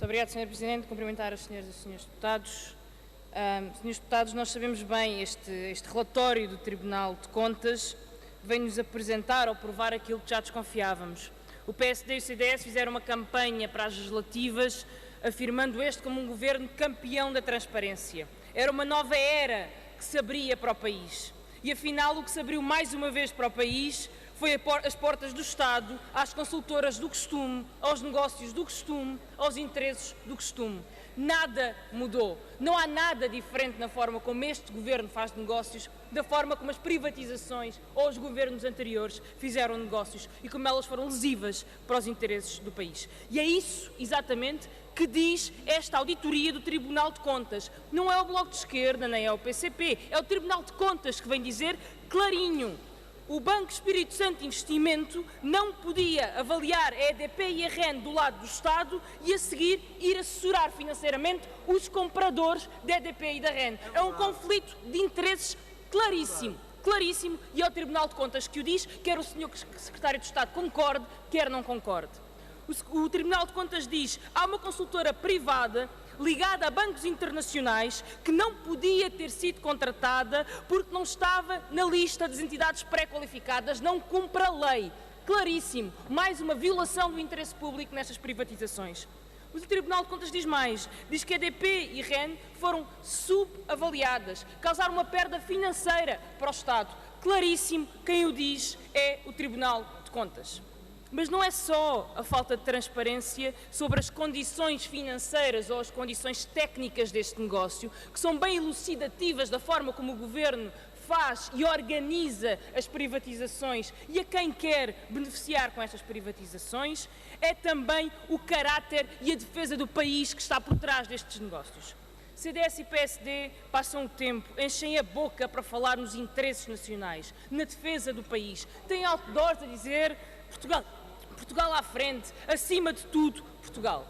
Muito obrigado, Sr. Presidente. Cumprimentar as senhoras e senhores deputados. Senhores deputados, nós sabemos bem este relatório do Tribunal de Contas vem-nos apresentar ou provar aquilo que já desconfiávamos. O PSD e o CDS fizeram uma campanha para as legislativas, afirmando este como um governo campeão da transparência. Era uma nova era que se abria para o país. E afinal, o que se abriu mais uma vez para o país foi as portas do Estado às consultoras do costume, aos negócios do costume, aos interesses do costume. Nada mudou. Não há nada diferente na forma como este governo faz negócios, da forma como as privatizações ou os governos anteriores fizeram negócios e como elas foram lesivas para os interesses do país. E é isso, exatamente, que diz esta auditoria do Tribunal de Contas. Não é o Bloco de Esquerda, nem é o PCP, é o Tribunal de Contas que vem dizer clarinho: o Banco Espírito Santo Investimento não podia avaliar a EDP e a REN do lado do Estado e a seguir ir assessorar financeiramente os compradores da EDP e da REN. É um conflito de interesses claríssimo, claríssimo, e é o Tribunal de Contas que o diz, quer o Sr. Secretário de Estado concorde, quer não concorde. O Tribunal de Contas diz: há uma consultora privada ligada a bancos internacionais que não podia ter sido contratada porque não estava na lista das entidades pré-qualificadas, não cumpre a lei. Claríssimo, mais uma violação do interesse público nestas privatizações. O Tribunal de Contas diz mais, diz que a EDP e REN foram subavaliadas, causaram uma perda financeira para o Estado. Claríssimo, quem o diz é o Tribunal de Contas. Mas não é só a falta de transparência sobre as condições financeiras ou as condições técnicas deste negócio, que são bem elucidativas da forma como o Governo faz e organiza as privatizações e a quem quer beneficiar com estas privatizações, é também o caráter e a defesa do país que está por trás destes negócios. CDS e PSD passam o tempo, enchem a boca para falar nos interesses nacionais, na defesa do país. Têm outdoors a dizer Portugal à frente, acima de tudo, Portugal.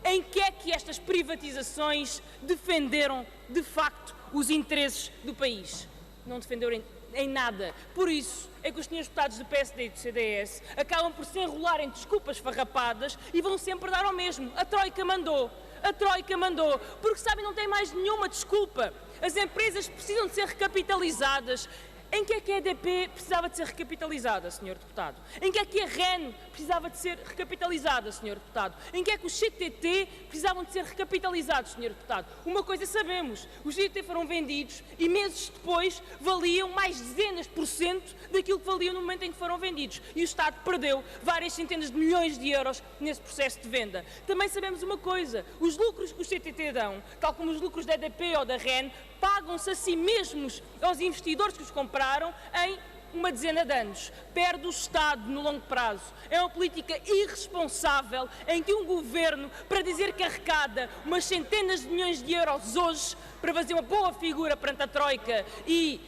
Em que é que estas privatizações defenderam, de facto, os interesses do país? Não defenderam em nada. Por isso é que os senhores deputados do PSD e do CDS acabam por se enrolar em desculpas farrapadas e vão sempre dar ao mesmo. A Troika mandou. A Troika mandou. Porque, sabem, não tem mais nenhuma desculpa. As empresas precisam de ser recapitalizadas. Em que é que a EDP precisava de ser recapitalizada, Sr. Deputado? Em que é que a REN precisava de ser recapitalizada, Sr. Deputado? Em que é que os CTT precisavam de ser recapitalizados, Sr. Deputado? Uma coisa sabemos, os CTT foram vendidos e meses depois valiam mais dezenas de % daquilo que valiam no momento em que foram vendidos. E o Estado perdeu várias centenas de milhões de euros nesse processo de venda. Também sabemos uma coisa, os lucros que os CTT dão, tal como os lucros da EDP ou da REN, pagam-se a si mesmos aos investidores que os compraram em uma dezena de anos. Perde o Estado no longo prazo. É uma política irresponsável em que um governo, para dizer que arrecada umas centenas de milhões de euros hoje, para fazer uma boa figura perante a Troika e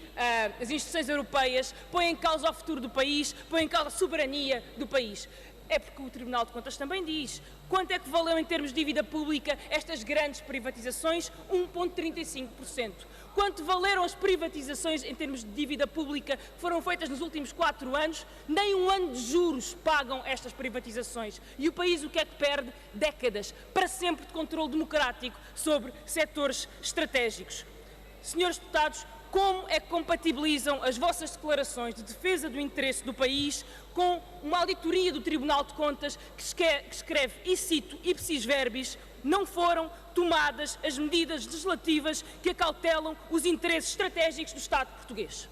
as instituições europeias, põe em causa o futuro do país, põe em causa a soberania do país. É porque o Tribunal de Contas também diz quanto é que valeu em termos de dívida pública estas grandes privatizações? 1,35%. Quanto valeram as privatizações em termos de dívida pública que foram feitas nos últimos 4 anos? Nem um ano de juros pagam estas privatizações. E o país o que é que perde? Décadas, para sempre, de controle democrático sobre setores estratégicos. Senhores deputados, como é que compatibilizam as vossas declarações de defesa do interesse do país com uma auditoria do Tribunal de Contas que escreve, e cito, ipsis verbis, não foram tomadas as medidas legislativas que acautelam os interesses estratégicos do Estado português?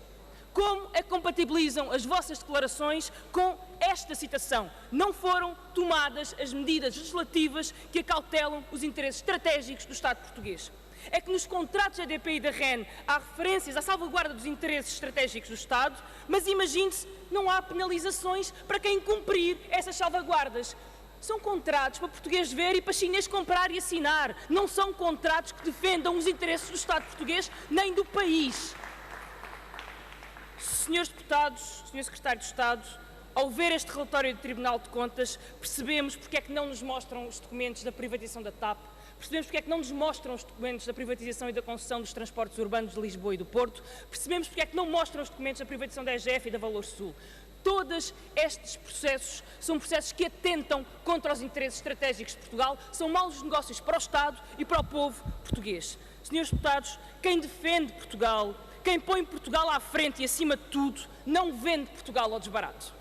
Como é que compatibilizam as vossas declarações com esta citação? Não foram tomadas as medidas legislativas que acautelam os interesses estratégicos do Estado português. É que nos contratos da EDP e da REN há referências à salvaguarda dos interesses estratégicos do Estado, mas imagine-se, não há penalizações para quem cumprir essas salvaguardas. São contratos para português ver e para chinês comprar e assinar. Não são contratos que defendam os interesses do Estado português nem do país. Senhores deputados, Sr. Secretário de Estado, ao ver este relatório do Tribunal de Contas, percebemos porque é que não nos mostram os documentos da privatização da TAP, percebemos porque é que não nos mostram os documentos da privatização e da concessão dos transportes urbanos de Lisboa e do Porto, percebemos porque é que não mostram os documentos da privatização da EGF e da Valor Sul. Todos estes processos são processos que atentam contra os interesses estratégicos de Portugal, são maus negócios para o Estado e para o povo português. Senhores deputados, quem defende Portugal, quem põe Portugal à frente e acima de tudo, não vende Portugal ao desbarato.